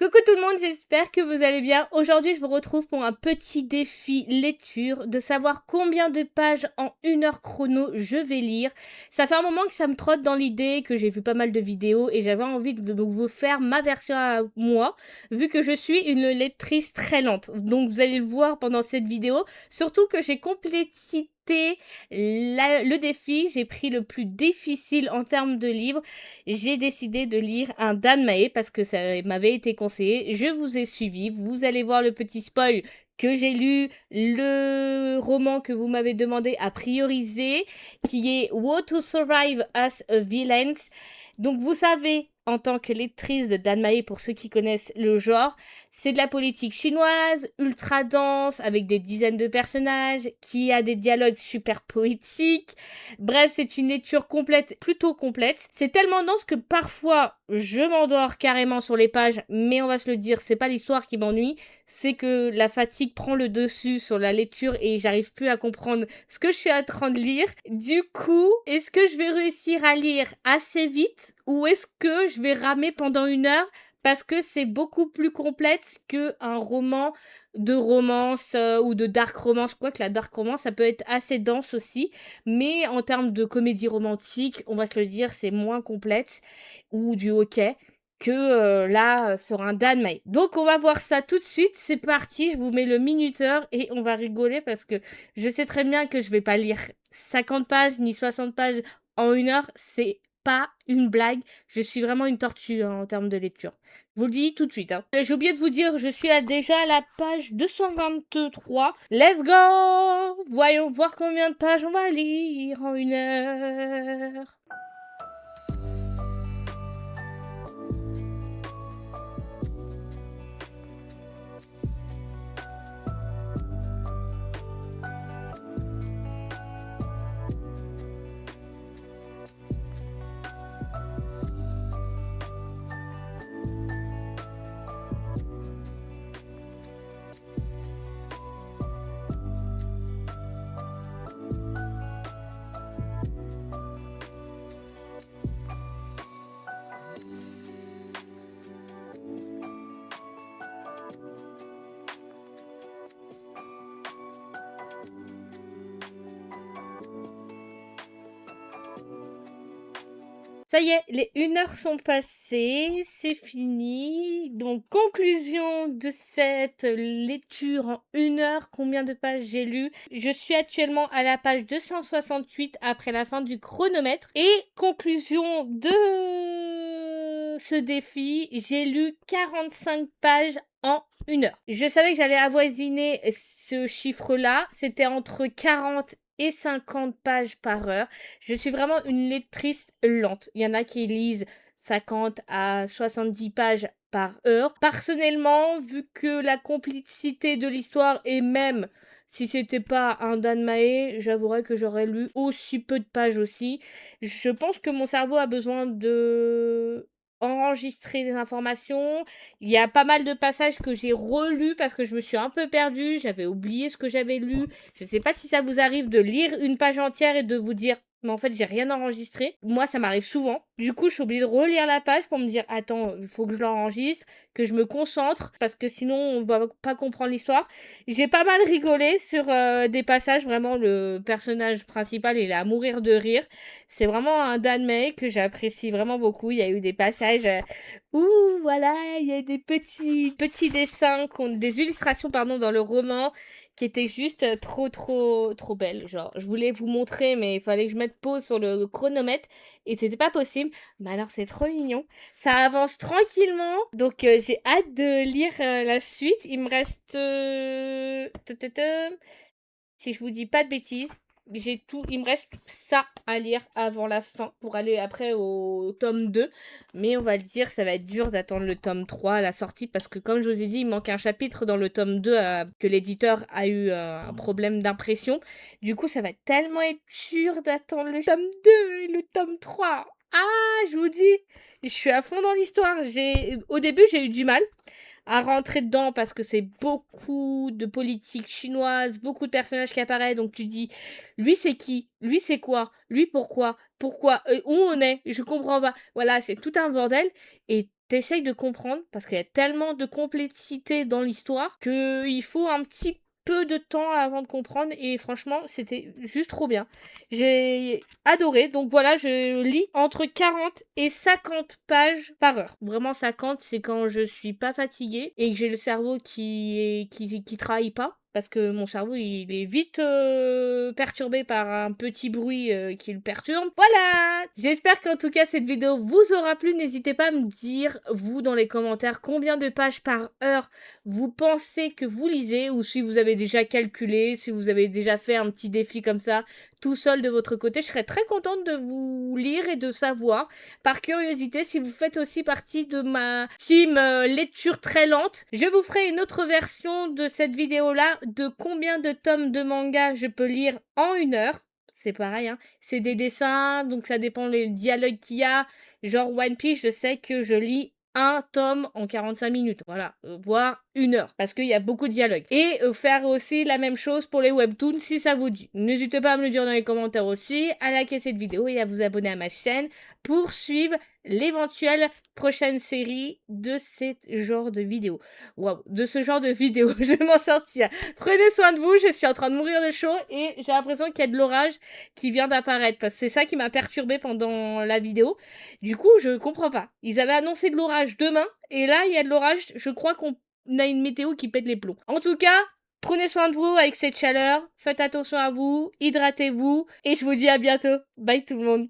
Coucou tout le monde, j'espère que vous allez bien. Aujourd'hui, je vous retrouve pour un petit défi lecture, de savoir combien de pages en 1 heure chrono je vais lire. Ça fait un moment que ça me trotte dans l'idée, que j'ai vu pas mal de vidéos et j'avais envie de vous faire ma version à moi, vu que je suis une lectrice très lente. Donc vous allez le voir pendant cette vidéo, surtout que j'ai complété le défi, j'ai pris le plus difficile en termes de livres. J'ai décidé de lire un Dan Mae parce que ça m'avait été conseillé. Je vous ai suivi. Vous allez voir le petit spoil que j'ai lu le roman que vous m'avez demandé à prioriser, qui est How to Survive as a Villain. Donc vous savez, en tant que lectrice de Dan Mae, pour ceux qui connaissent le genre, c'est de la politique chinoise, ultra dense, avec des dizaines de personnages, qui a des dialogues super poétiques. Bref, c'est une lecture complète, plutôt complète. C'est tellement dense que parfois, je m'endors carrément sur les pages, mais on va se le dire, c'est pas l'histoire qui m'ennuie, c'est que la fatigue prend le dessus sur la lecture et j'arrive plus à comprendre ce que je suis en train de lire. Du coup, est-ce que je vais réussir à lire assez vite ou est-ce que je vais ramer pendant 1 heure parce que c'est beaucoup plus complexe qu'un roman de romance ou de dark romance. Quoique la dark romance, ça peut être assez dense aussi. Mais en termes de comédie romantique, on va se le dire, c'est moins complexe. Ou du hockey que là, sur un Dan Mae. Donc on va voir ça tout de suite. C'est parti, je vous mets le minuteur et on va rigoler parce que je sais très bien que je vais pas lire 50 pages ni 60 pages en 1 heure. C'est pas une blague. Je suis vraiment une tortue en termes de lecture. Je vous le dis tout de suite. J'ai oublié de vous dire, je suis déjà à la page 223. Let's go! Voyons voir combien de pages on va lire en 1 heure. Ça y est, les 1 heure sont passées, c'est fini. Donc, conclusion de cette lecture en 1 heure. Combien de pages j'ai lu? Je suis actuellement à la page 268 après la fin du chronomètre. Et conclusion de ce défi, j'ai lu 45 pages en 1 heure. Je savais que j'allais avoisiner ce chiffre-là. C'était entre 40 et 50 pages par heure. Je suis vraiment une lectrice lente. Il y en a qui lisent 50 à 70 pages par heure. Personnellement, vu que la complicité de l'histoire et même si c'était pas un Dan Mae, j'avouerais que j'aurais lu aussi peu de pages aussi. Je pense que mon cerveau a besoin de enregistrer les informations. Il y a pas mal de passages que j'ai relus parce que je me suis un peu perdue, j'avais oublié ce que j'avais lu. Je sais pas si ça vous arrive de lire une page entière et de vous dire mais en fait j'ai rien enregistré. Moi ça m'arrive souvent. Du coup je suis obligée de relire la page pour me dire attends, il faut que je l'enregistre, que je me concentre parce que sinon on va pas comprendre l'histoire. J'ai pas mal rigolé sur des passages, vraiment le personnage principal il est à mourir de rire. C'est vraiment un Dan Mae que j'apprécie vraiment beaucoup. Il y a eu des passages où voilà, il y a des petits dessins, des illustrations pardon dans le roman qui étaient juste trop belles. Genre, je voulais vous montrer, mais il fallait que je mette pause sur le chronomètre et c'était pas possible. Mais alors, c'est trop mignon. Ça avance tranquillement, donc j'ai hâte de lire la suite. Il me reste, si je vous dis pas de bêtises, j'ai tout, il me reste ça à lire avant la fin pour aller après au tome 2. Mais on va le dire, ça va être dur d'attendre le tome 3 à la sortie parce que comme je vous ai dit, il manque un chapitre dans le tome 2 que l'éditeur a eu un problème d'impression. Du coup, ça va tellement être dur d'attendre le tome 2 et le tome 3. Ah, je vous dis, je suis à fond dans l'histoire. Au début, j'ai eu du mal à rentrer dedans parce que c'est beaucoup de politique chinoise, beaucoup de personnages qui apparaissent. Donc tu dis, lui c'est qui? Lui c'est quoi? Lui pourquoi? Pourquoi? Où on est? Je comprends pas. Voilà, c'est tout un bordel. Et t'essayes de comprendre parce qu'il y a tellement de complexité dans l'histoire qu'il faut un petit peu de temps avant de comprendre et franchement, c'était juste trop bien. J'ai adoré. Donc voilà, je lis entre 40 et 50 pages par heure. Vraiment 50, c'est quand je suis pas fatiguée et que j'ai le cerveau qui travaille pas. Parce que mon cerveau, il est vite perturbé par un petit bruit qui le perturbe. Voilà! J'espère qu'en tout cas, cette vidéo vous aura plu. N'hésitez pas à me dire, vous, dans les commentaires, combien de pages par heure vous pensez que vous lisez ou si vous avez déjà calculé, si vous avez déjà fait un petit défi comme ça, tout seul de votre côté. Je serais très contente de vous lire et de savoir, par curiosité, si vous faites aussi partie de ma team lecture très lente. Je vous ferai une autre version de cette vidéo-là de combien de tomes de manga je peux lire en 1 heure. C'est pareil, hein. C'est des dessins, donc ça dépend les dialogues qu'il y a. Genre One Piece, je sais que je lis un tome en 45 minutes, voilà, voire 1 heure, parce qu'il y a beaucoup de dialogues. Et faire aussi la même chose pour les webtoons si ça vous dit. N'hésitez pas à me le dire dans les commentaires aussi, à liker cette vidéo et à vous abonner à ma chaîne pour suivre l'éventuelle prochaine série de ce genre de vidéo. Waouh, de ce genre de vidéo, je vais m'en sortir. Prenez soin de vous, je suis en train de mourir de chaud et j'ai l'impression qu'il y a de l'orage qui vient d'apparaître, parce que c'est ça qui m'a perturbée pendant la vidéo. Du coup, je comprends pas. Ils avaient annoncé de l'orage demain, et là, il y a de l'orage. Je crois qu'on a une météo qui pète les plombs. En tout cas, prenez soin de vous avec cette chaleur. Faites attention à vous, hydratez-vous, et je vous dis à bientôt. Bye tout le monde.